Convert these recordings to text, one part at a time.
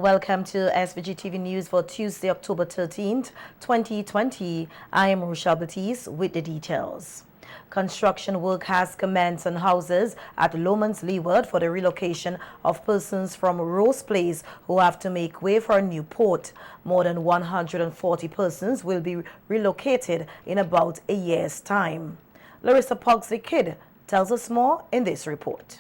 Welcome to SVG-TV News for Tuesday, October 13th, 2020. I am Rochelle Batiste with the details. Construction work has commenced on houses at Lomans Leeward for the relocation of persons from Rose Place who have to make way for a new port. More than 140 persons will be relocated in about a year's time. Larissa Pugsley-Kidd tells us more in this report.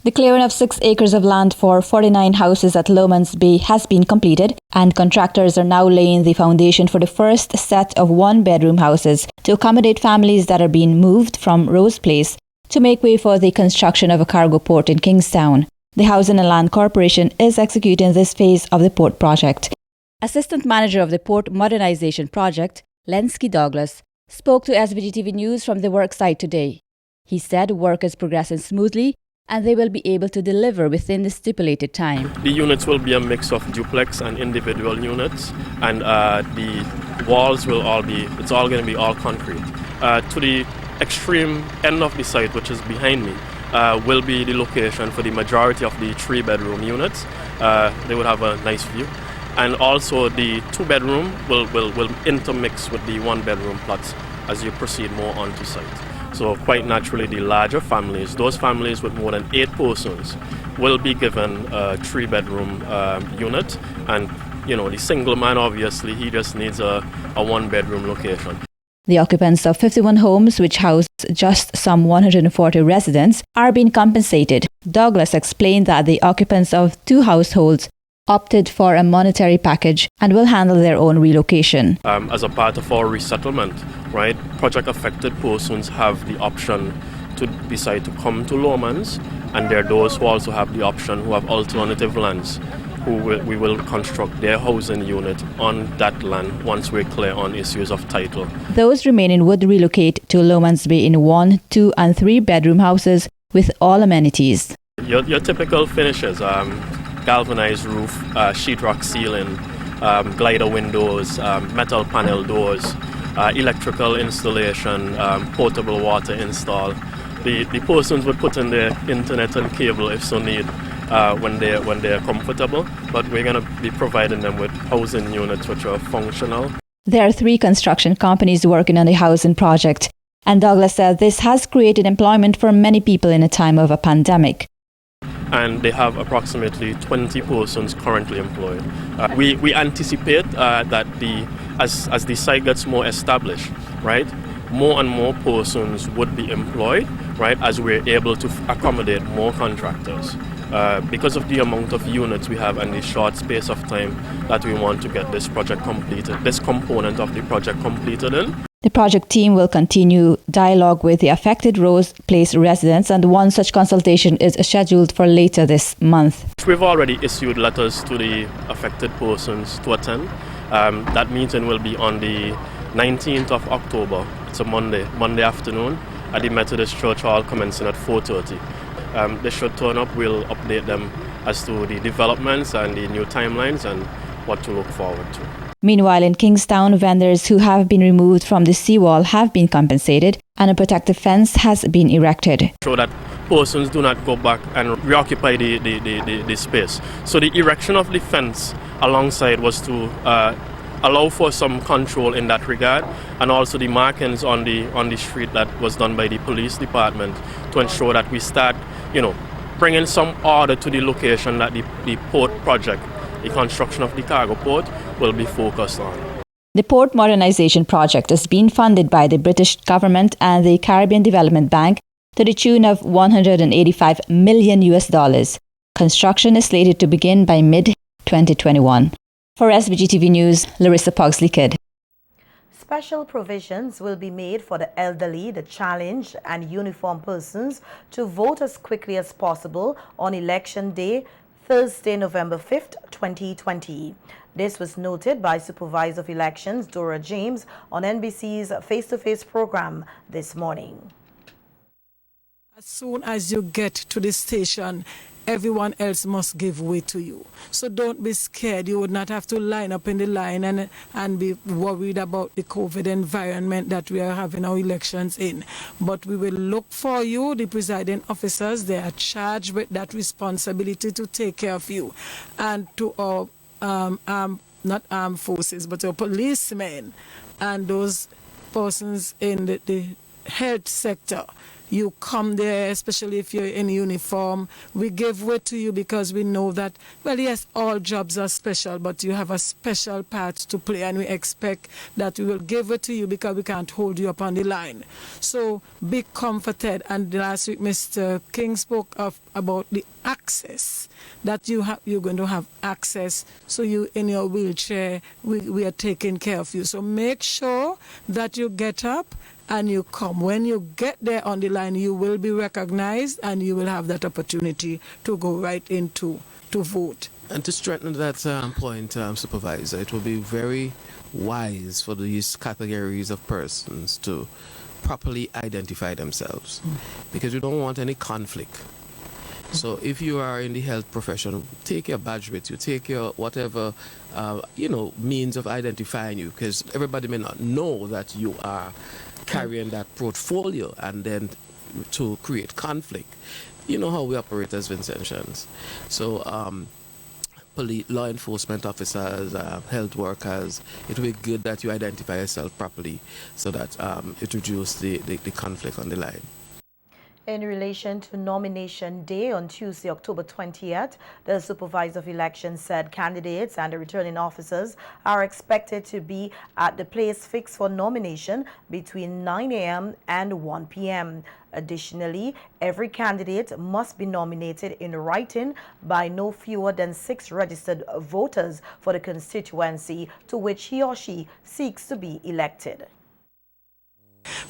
The clearing of 6 acres of land for 49 houses at Lomans Bay has been completed, and contractors are now laying the foundation for the first set of one-bedroom houses to accommodate families that are being moved from Rose Place to make way for the construction of a cargo port in Kingstown. The Housing and Land Corporation is executing this phase of the port project. Assistant Manager of the Port Modernization Project, Lenski Douglas, spoke to SVGTV News from the work site today. He said work is progressing smoothly and they will be able to deliver within the stipulated time. The units will be a mix of duplex and individual units, and the walls will it's all going to be all concrete. To the extreme end of the site, which is behind me, will be the location for the majority of the 3-bedroom units. They will have a nice view. And also the 2-bedroom will intermix with the 1-bedroom plots as you proceed more onto site. So quite naturally, the larger families, those families with more than 8 persons, will be given a 3-bedroom unit. And, the single man, obviously, he just needs a 1-bedroom location. The occupants of 51 homes, which house just some 140 residents, are being compensated. Douglas explained that the occupants of 2 households opted for a monetary package and will handle their own relocation. As a part of our resettlement, right, project-affected persons have the option to decide to come to Lomans, and there are those who also have the option who have alternative lands, we will construct their housing unit on that land once we're clear on issues of title. Those remaining would relocate to Lomans Bay in 1, 2 and 3-bedroom houses with all amenities. Your typical finishes, galvanized roof, sheetrock ceiling, glider windows, metal panel doors, electrical installation, portable water install. The persons would put in their internet and cable if so need when they're comfortable, but we're going to be providing them with housing units which are functional. There are 3 construction companies working on the housing project, and Douglas said this has created employment for many people in a time of a pandemic. And they have approximately 20 persons currently employed. We anticipate that as the site gets more established, right, more and more persons would be employed, right, as we're able to accommodate more contractors. Because of the amount of units we have and the short space of time that we want to get this project completed, this component of the project completed in. The project team will continue dialogue with the affected Rose Place residents, and one such consultation is scheduled for later this month. We've already issued letters to the affected persons to attend. That meeting will be on the 19th of October. It's a Monday afternoon at the Methodist Church Hall, commencing at 4:30. They should turn up. We'll update them as to the developments and the new timelines and what to look forward to. Meanwhile, in Kingstown, vendors who have been removed from the seawall have been compensated and a protective fence has been erected. So that persons do not go back and reoccupy the space. So the erection of the fence alongside was to allow for some control in that regard, and also the markings on the street that was done by the police department to ensure that we start, bringing some order to the location that the port project, the construction of the cargo port, will be focused on. The Port Modernization Project is being funded by the British government and the Caribbean Development Bank to the tune of $185 million. Construction is slated to begin by mid-2021. For SVGTV News, Larissa Pugsley-Kidd. Special provisions will be made for the elderly, the challenged, and uniformed persons to vote as quickly as possible on Election Day, Thursday, November 5th, 2020. This was noted by Supervisor of Elections Dora James on NBC's face-to-face program this morning. As soon as you get to the station, everyone else must give way to you. So don't be scared. You would not have to line up in the line and be worried about the COVID environment that we are having our elections in. But we will look for you, the presiding officers. They are charged with that responsibility to take care of you. And to our, not armed forces, but our policemen and those persons in the health sector. You come there, especially if you're in uniform. We give way to you because we know that, well, yes, all jobs are special, but you have a special part to play, and we expect that we will give it to you because we can't hold you up on the line. So be comforted. And last week, Mr. King spoke about the access, that you're going to have access. So you, in your wheelchair, we are taking care of you. So make sure that you get up and you come. When you get there on the line, you will be recognized and you will have that opportunity to go right into to vote. And to strengthen that point, Supervisor, it will be very wise for these categories of persons to properly identify themselves, because you don't want any conflict. So if you are in the health profession, take your badge with you, take your whatever, means of identifying you, because everybody may not know that you are carrying that portfolio, and then to create conflict. You know how we operate as Vincentians. So police, law enforcement officers, health workers, it will be good that you identify yourself properly so that it reduces the conflict on the line. In relation to nomination day on Tuesday, October 20th, the Supervisor of Elections said candidates and the returning officers are expected to be at the place fixed for nomination between 9 a.m. and 1 p.m. Additionally, every candidate must be nominated in writing by no fewer than 6 registered voters for the constituency to which he or she seeks to be elected.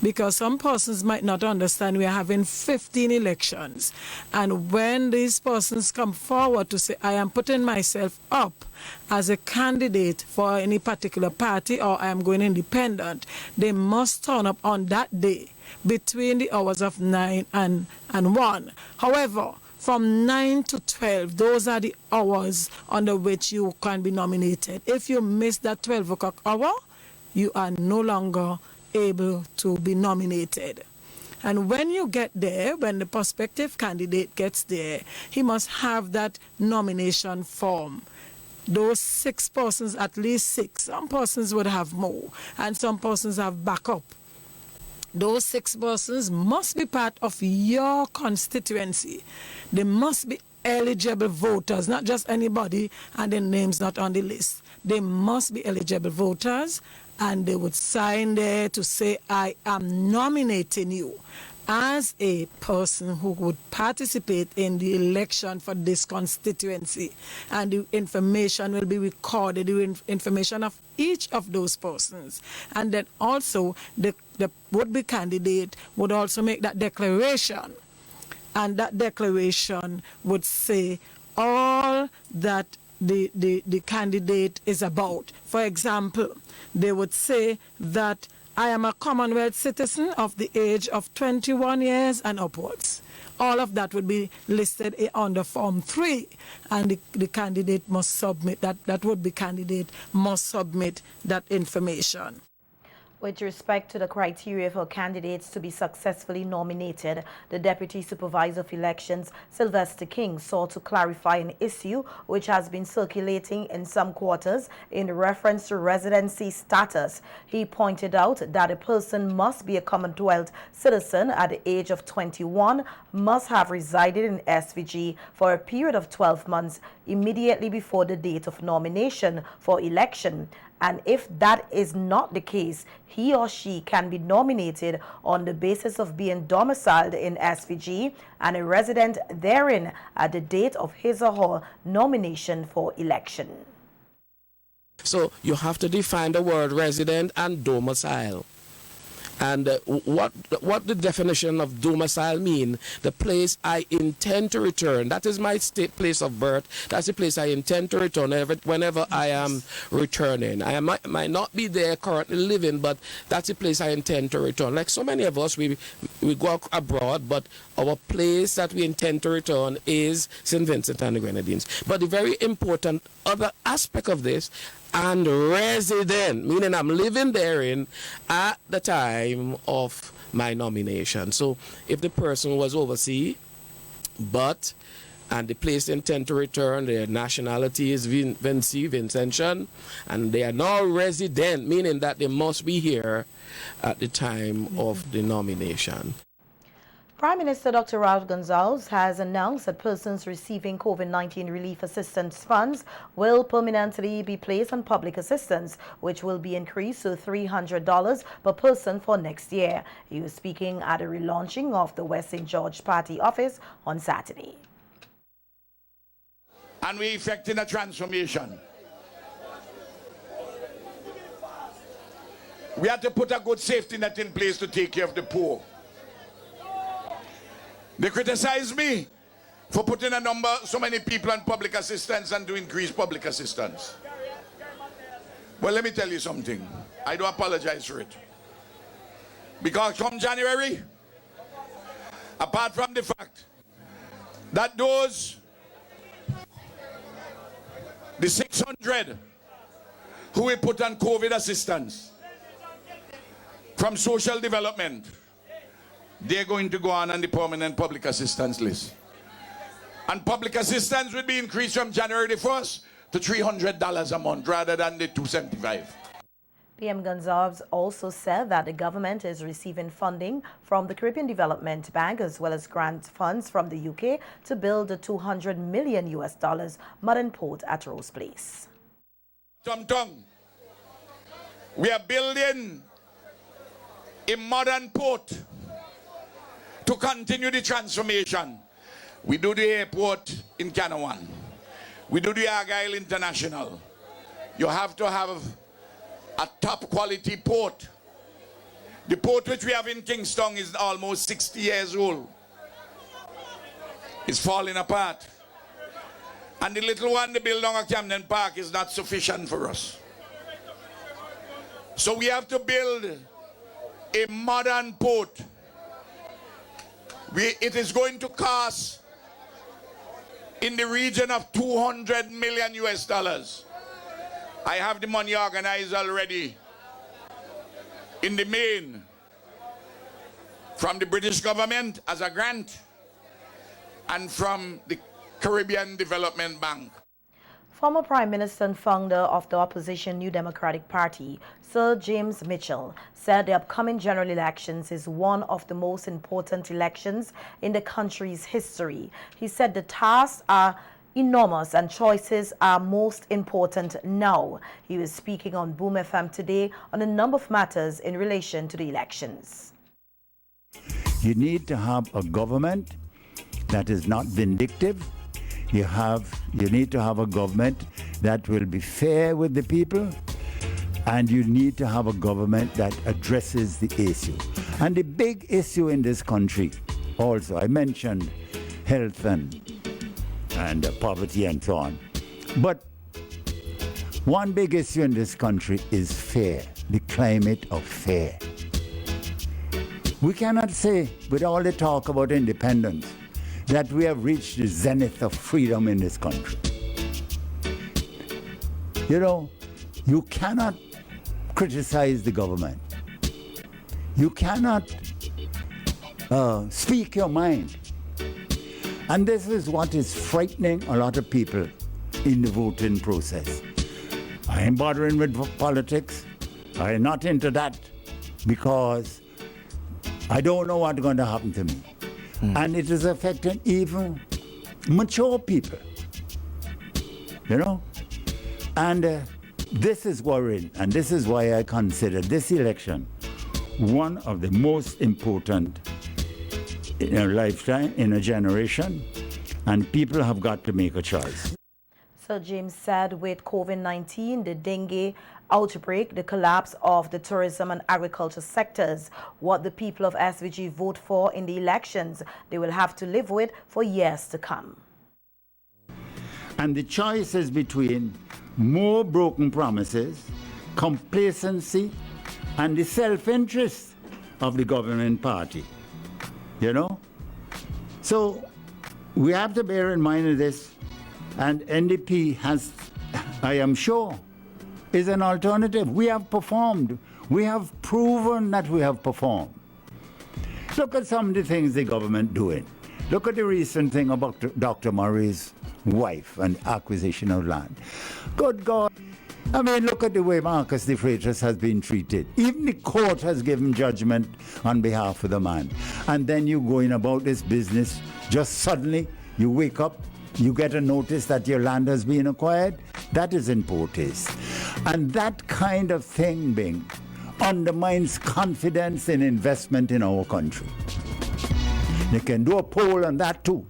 Because some persons might not understand we are having 15 elections. And when these persons come forward to say, I am putting myself up as a candidate for any particular party, or I am going independent, they must turn up on that day between the hours of 9 and 1. However, from 9 to 12, those are the hours under which you can be nominated. If you miss that 12 o'clock hour, you are no longer able to be nominated. And when you get there, when the prospective candidate gets there, he must have that nomination form. Those 6 persons, at least 6, some persons would have more, and some persons have backup. Those 6 persons must be part of your constituency. They must be eligible voters, not just anybody and their names not on the list. They must be eligible voters, and they would sign there to say, I am nominating you as a person who would participate in the election for this constituency. And the information will be recorded, the information of each of those persons. And then also the would-be candidate would also make that declaration. And that declaration would say all that the candidate is about. For example, they would say that I am a Commonwealth citizen of the age of 21 years and upwards. All of that would be listed under Form 3, and the candidate must submit, that would-be candidate must submit that information. With respect to the criteria for candidates to be successfully nominated, the Deputy Supervisor of Elections, Sylvester King, sought to clarify an issue which has been circulating in some quarters in reference to residency status. He pointed out that a person must be a Commonwealth citizen at the age of 21, must have resided in SVG for a period of 12 months immediately before the date of nomination for election. And if that is not the case, he or she can be nominated on the basis of being domiciled in SVG and a resident therein at the date of his or her nomination for election. So you have to define the word resident and domicile. And what the definition of domicile mean? The place I intend to return. That is my state place of birth. That's the place I intend to return whenever I am returning. I might not be there currently living, but that's the place I intend to return. Like so many of us, we we go abroad, but our place that we intend to return is St. Vincent and the Grenadines. But the very important other aspect of this, and resident, meaning I'm living therein at the time of my nomination. So if the person was overseas, and the place they intend to return, their nationality is Vincentian, and they are now resident, meaning that they must be here at the time of the nomination. Prime Minister Dr. Ralph Gonsalves has announced that persons receiving COVID-19 relief assistance funds will permanently be placed on public assistance, which will be increased to $300 per person for next year. He was speaking at a relaunching of the West St. George Party office on Saturday. And we're effecting a transformation. We had to put a good safety net in place to take care of the poor. They criticize me for putting so many people on public assistance and to increase public assistance. Well, let me tell you something. I don't apologize for it. Because come January, apart from the fact that the 600 who we put on COVID assistance from social development, they're going to go on the permanent public assistance list. And public assistance will be increased from January the 1st to $300 a month rather than the $275. PM Gonsalves also said that the government is receiving funding from the Caribbean Development Bank as well as grant funds from the UK to build the $200 million modern port at Rose Place. We are building a modern port to continue the transformation. We do the airport in Canawan. We do the Argyle International. You have to have a top quality port. The port which we have in Kingston is almost 60 years old. It's falling apart. And the little one they build on a Camden Park is not sufficient for us. So we have to build a modern port. It is going to cost in the region of $200 million. I have the money organized already in the main from the British government as a grant and from the Caribbean Development Bank. Former Prime Minister and founder of the opposition New Democratic Party, Sir James Mitchell, said the upcoming general elections is one of the most important elections in the country's history. He said the tasks are enormous and choices are most important now. He was speaking on Boom FM today on a number of matters in relation to the elections. You need to have a government that is not vindictive. You need to have a government that will be fair with the people, and you need to have a government that addresses the issue. And the big issue in this country also, I mentioned health and poverty and so on. But one big issue in this country is fair, the climate of fair. We cannot say, with all the talk about independence, that we have reached the zenith of freedom in this country. You know, you cannot criticize the government. You cannot speak your mind. And this is what is frightening a lot of people in the voting process. I ain't bothering with politics. I'm not into that because I don't know what's going to happen to me. And it is affecting even mature people, you know? And this is worrying, and this is why I consider this election one of the most important in a lifetime, in a generation, and people have got to make a choice. Sir James said with COVID-19, the dengue outbreak, the collapse of the tourism and agriculture sectors, what the people of SVG vote for in the elections, they will have to live with for years to come. And the choice is between more broken promises, complacency, and the self-interest of the governing party. you know. So we have to bear in mind this, and NDP has, I am sure, is an alternative. We have performed. We have proven that we have performed. Look at some of the things the government doing. Look at the recent thing about Dr. Murray's wife and acquisition of land. Good God. I mean, look at the way Marcus de Freitas has been treated. Even the court has given judgment on behalf of the man. And then you going about this business, just suddenly you wake up, you get a notice that your land has been acquired. That is in poor taste. And that kind of thing, Bing, undermines confidence in investment in our country. You can do a poll on that too.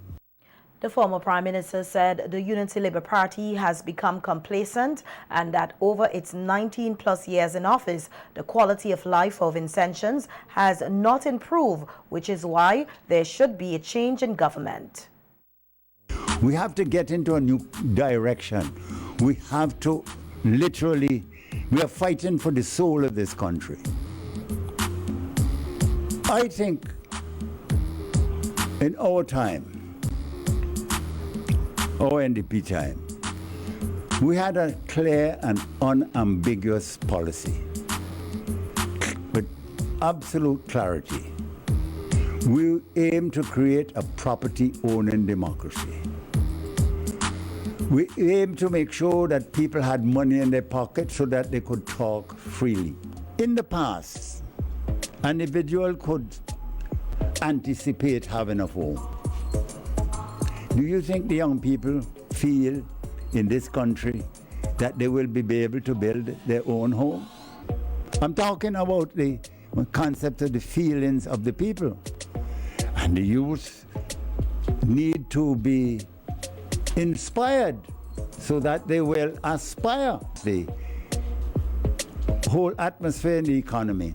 The former Prime Minister said the Unity Labour Party has become complacent and that over its 19+ years in office, the quality of life of Vincentians has not improved, which is why there should be a change in government. We have to get into a new direction. We have to literally, we are fighting for the soul of this country. I think in our time, our NDP time, we had a clear and unambiguous policy with absolute clarity. We aim to create a property-owning democracy. We aim to make sure that people had money in their pocket so that they could talk freely. In the past, an individual could anticipate having a home. Do you think the young people feel in this country that they will be able to build their own home? I'm talking about the concept of the feelings of the people. And the youth need to be inspired so that they will aspire. The whole atmosphere in the economy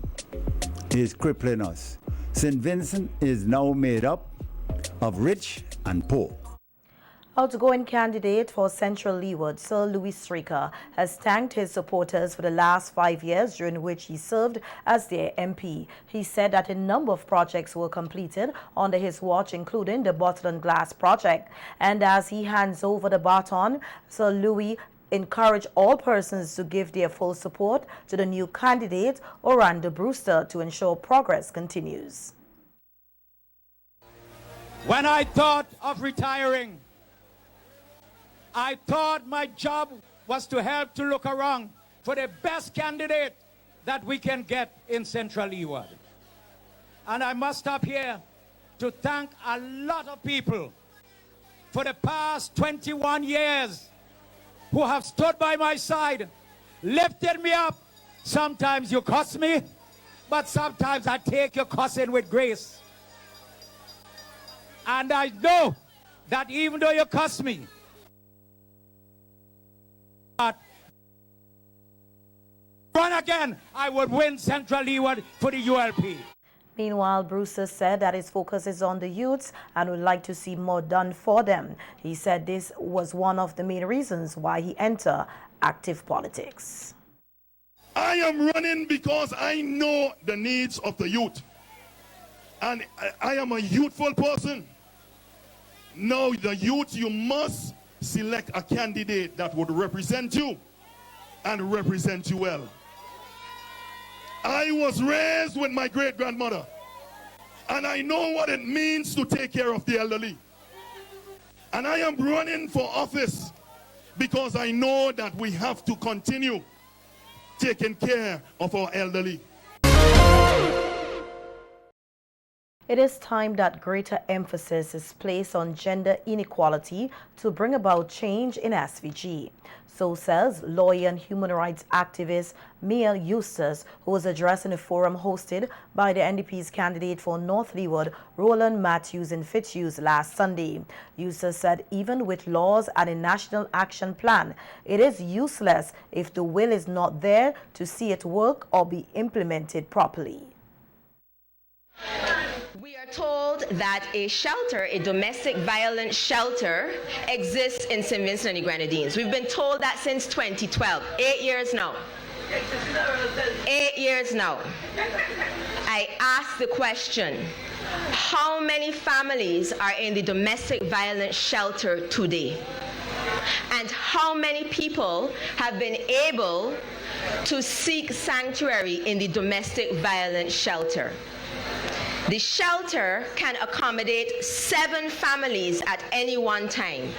is crippling us. St. Vincent is now made up of rich and poor. Outgoing candidate for Central Leeward, Sir Louis Straker, has thanked his supporters for the last 5 years during which he served as their MP. He said that a number of projects were completed under his watch, including the Bottle and Glass project. And as he hands over the baton, Sir Louis encouraged all persons to give their full support to the new candidate, Orlando Brewster, to ensure progress continues. When I thought of retiring, I thought my job was to help to look around for the best candidate that we can get in Central Leeward. And I must stop here to thank a lot of people for the past 21 years who have stood by my side, lifted me up. Sometimes you cuss me, but sometimes I take your cussing with grace. And I know that even though you cuss me, run again, I would win Central Leeward for the ULP. Meanwhile, Brewster said that his focus is on the youths and would like to see more done for them. He said this was one of the main reasons why he entered active politics. I am running because I know the needs of the youth. And I am a youthful person. Now, the youth, you must select a candidate that would represent you and represent you well. I was raised with my great-grandmother, and I know what it means to take care of the elderly. And I am running for office because I know that we have to continue taking care of our elderly. It is time that greater emphasis is placed on gender inequality to bring about change in SVG. So says lawyer and human rights activist Mia Eustace, who was addressing a forum hosted by the NDP's candidate for North Leeward, Roland Matthews in Fitzhugh last Sunday. Eustace said even with laws and a national action plan, it is useless if the will is not there to see it work or be implemented properly. We are told that a shelter, a domestic violence shelter, exists in St. Vincent and the Grenadines. We've been told that since 2012, 8 years now. 8 years now, I ask the question, how many families are in the domestic violence shelter today? And how many people have been able to seek sanctuary in the domestic violence shelter? The shelter can accommodate 7 families at any one time.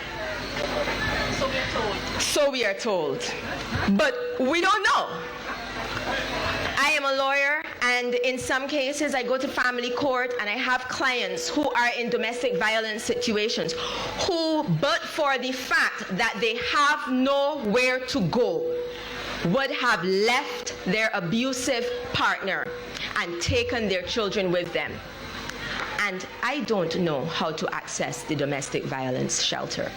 So we are told. But we don't know. I am a lawyer, and in some cases I go to family court and I have clients who are in domestic violence situations who, but for the fact that they have nowhere to go, would have left their abusive partner and taken their children with them. And I don't know how to access the domestic violence shelter.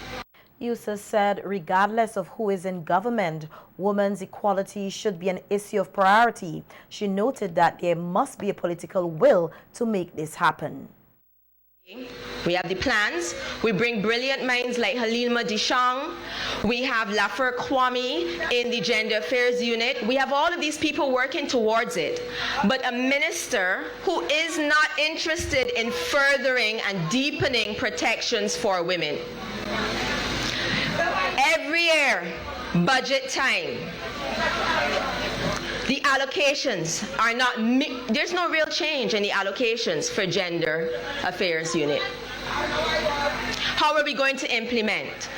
Yusuf said regardless of who is in government, women's equality should be an issue of priority. She noted that there must be a political will to make this happen. We have the plans. We bring brilliant minds like Halima Dishang. We have Lafer Kwame in the Gender Affairs Unit. We have all of these people working towards it. But a minister who is not interested in furthering and deepening protections for women. Every year, budget time, the allocations are not, there's no real change in the allocations for Gender Affairs Unit. How are we going to implement?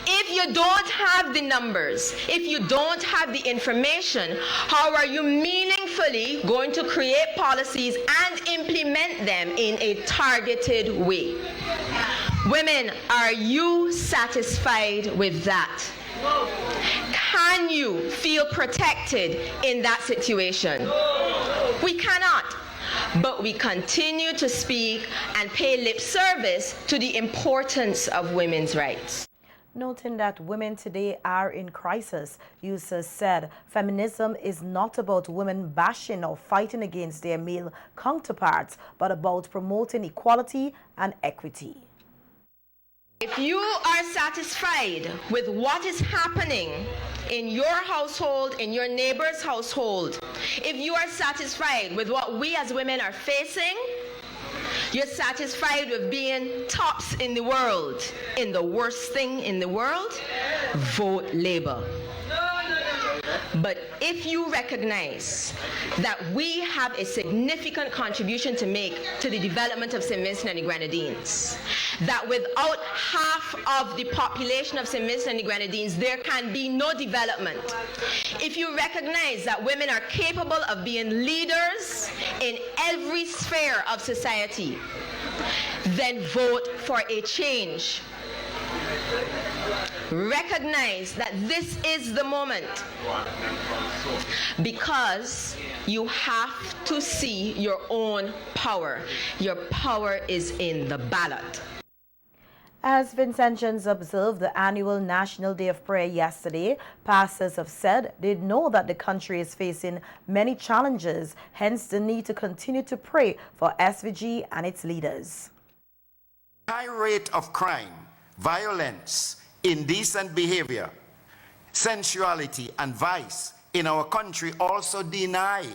If you don't have the numbers, if you don't have the information, how are you meaningfully going to create policies and implement them in a targeted way? Women, are you satisfied with that? Can you feel protected in that situation? We cannot. But we continue to speak and pay lip service to the importance of women's rights. Noting that women today are in crisis, Yusuf said feminism is not about women bashing or fighting against their male counterparts, but about promoting equality and equity. If you are satisfied with what is happening in your household, in your neighbor's household, if you are satisfied with what we as women are facing, you're satisfied with being tops in the world, in the worst thing in the world, vote Labour. But if you recognize that we have a significant contribution to make to the development of St. Vincent and the Grenadines, that without half of the population of St. Vincent and the Grenadines, there can be no development. If you recognize that women are capable of being leaders in every sphere of society, then vote for a change. Recognize that this is the moment, because you have to see your own power. Your power is in the ballot. As Vincentians observed the annual National Day of Prayer yesterday, pastors have said they know that the country is facing many challenges, hence the need to continue to pray for SVG and its leaders. High rate of crime, violence, indecent behavior, sensuality, and vice in our country also deny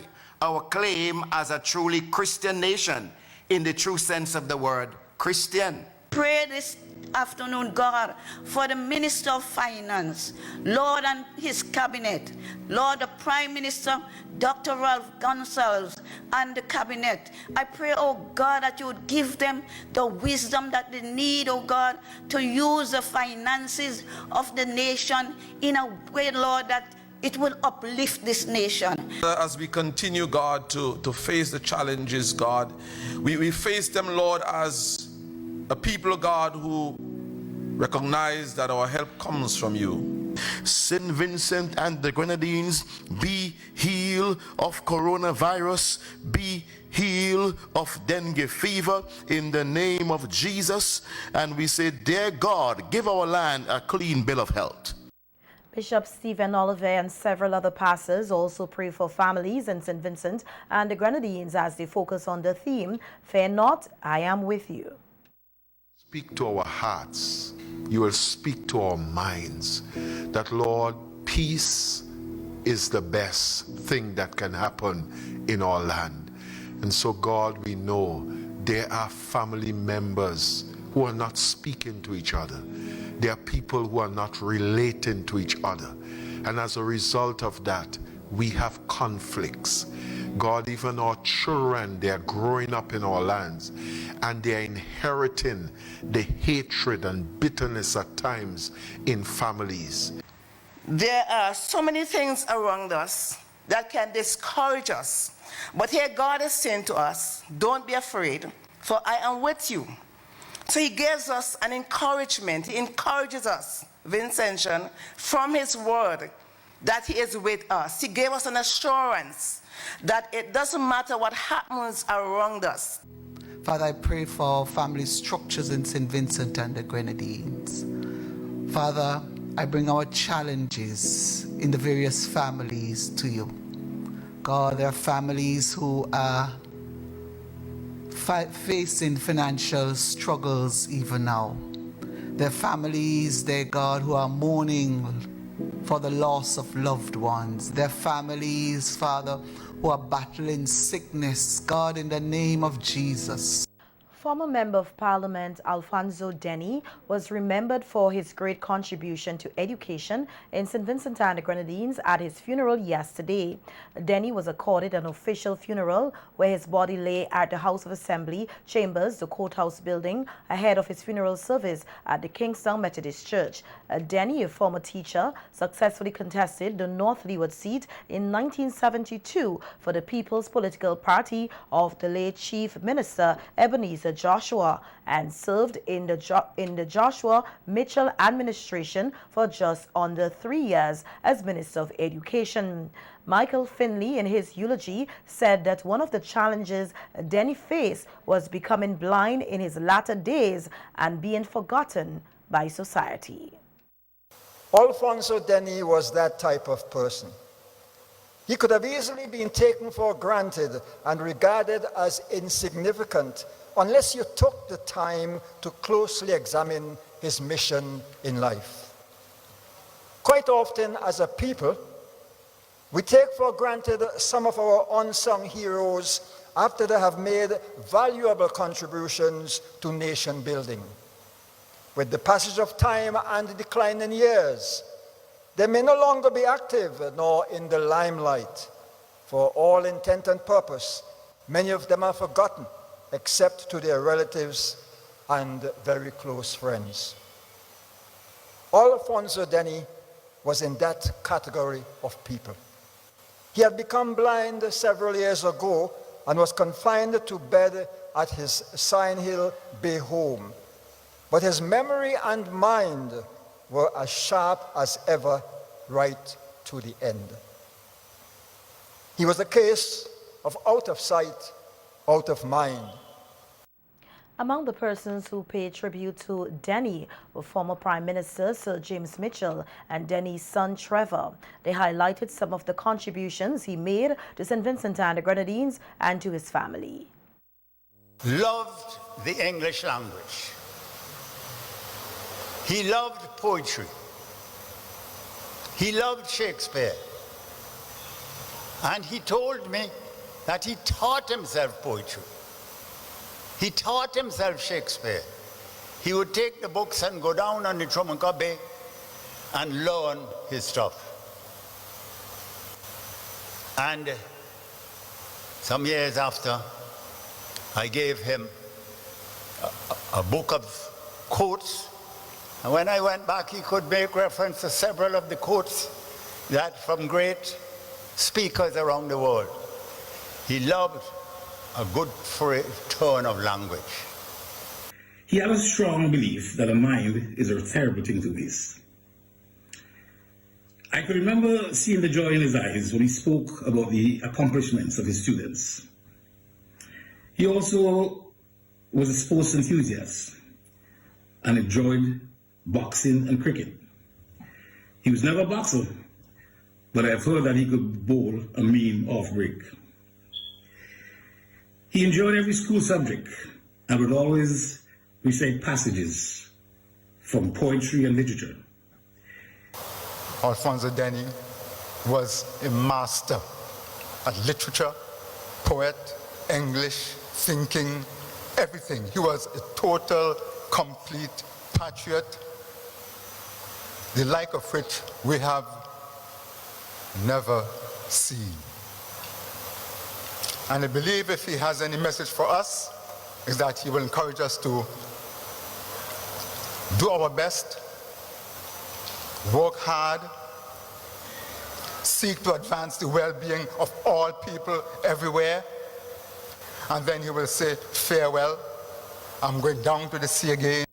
our claim as a truly Christian nation in the true sense of the word Christian. Pray this afternoon, God, for the Minister of Finance, Lord, and his cabinet, Lord, the Prime Minister, Dr. Ralph Gonsalves, and the cabinet. I pray, oh God, that you would give them the wisdom that they need, oh God, to use the finances of the nation in a way, Lord, that it will uplift this nation. As we continue, God, to face the challenges, God, we face them, Lord, as a people, God, who recognize that our help comes from you. St. Vincent and the Grenadines, be healed of coronavirus, be healed of dengue fever in the name of Jesus. And we say, dear God, give our land a clean bill of health. Bishop Stephen Oliver and several other pastors also pray for families in St. Vincent and the Grenadines as they focus on the theme, Fear not, I am with you. Speak to our hearts. You will speak to our minds. That, Lord, peace is the best thing that can happen in our land. And so, God, we know there are family members who are not speaking to each other. There are people who are not relating to each other. And as a result of that, we have conflicts. God, even our children, they are growing up in our lands and they are inheriting the hatred and bitterness at times in families. There are so many things around us that can discourage us. But here God is saying to us, don't be afraid, for I am with you. So he gives us an encouragement. He encourages us, Vincentian, from his word that he is with us. He gave us an assurance that it doesn't matter what happens around us. Father, I pray for family structures in St. Vincent and the Grenadines. Father, I bring our challenges in the various families to you. God, there are families who are facing financial struggles even now. There are families, dear God, who are mourning for the loss of loved ones. There are families, Father, who are battling sickness. God, in the name of Jesus. Former Member of Parliament Alfonso Denny was remembered for his great contribution to education in St. Vincent and the Grenadines at his funeral yesterday. Denny was accorded an official funeral where his body lay at the House of Assembly Chambers, the courthouse building, ahead of his funeral service at the Kingstown Methodist Church. Denny, a former teacher, successfully contested the North Leeward seat in 1972 for the People's Political Party of the late Chief Minister Ebenezer Joshua and served in the Joshua Mitchell administration for just under 3 years as Minister of Education. Michael Finley, in his eulogy, said that one of the challenges Denny faced was becoming blind in his latter days and being forgotten by society. Alfonso Denny was that type of person. He could have easily been taken for granted and regarded as insignificant unless you took the time to closely examine his mission in life. Quite often, as a people, we take for granted some of our unsung heroes after they have made valuable contributions to nation building. With the passage of time and the decline in years, they may no longer be active nor in the limelight. For all intent and purpose, many of them are forgotten, except to their relatives and very close friends. Alfonso Denny was in that category of people. He had become blind several years ago and was confined to bed at his Sign Hill Bay home. But his memory and mind were as sharp as ever right to the end. He was a case of out of sight, out of mind. Among the persons who paid tribute to Denny were former Prime Minister Sir James Mitchell and Denny's son Trevor. They highlighted some of the contributions he made to St. Vincent and the Grenadines and to his family. Loved the English language. He loved poetry. He loved Shakespeare. And he told me that he taught himself poetry. He taught himself Shakespeare. He would take the books and go down on the Trumancourt Bay and learn his stuff. And some years after, I gave him a book of quotes. And when I went back, he could make reference to several of the quotes that from great speakers around the world. He loved a good turn of language. He had a strong belief that a mind is a terrible thing to waste. I can remember seeing the joy in his eyes when he spoke about the accomplishments of his students. He also was a sports enthusiast and enjoyed boxing and cricket. He was never a boxer, but I've heard that he could bowl a mean off-break. He enjoyed every school subject and would always recite passages from poetry and literature. Alfonso Denny was a master at literature, poet, English, thinking, everything. He was a total, complete patriot, the like of which we have never seen. And I believe if he has any message for us, is that he will encourage us to do our best, work hard, seek to advance the well-being of all people everywhere, and then he will say, farewell, I'm going down to the sea again.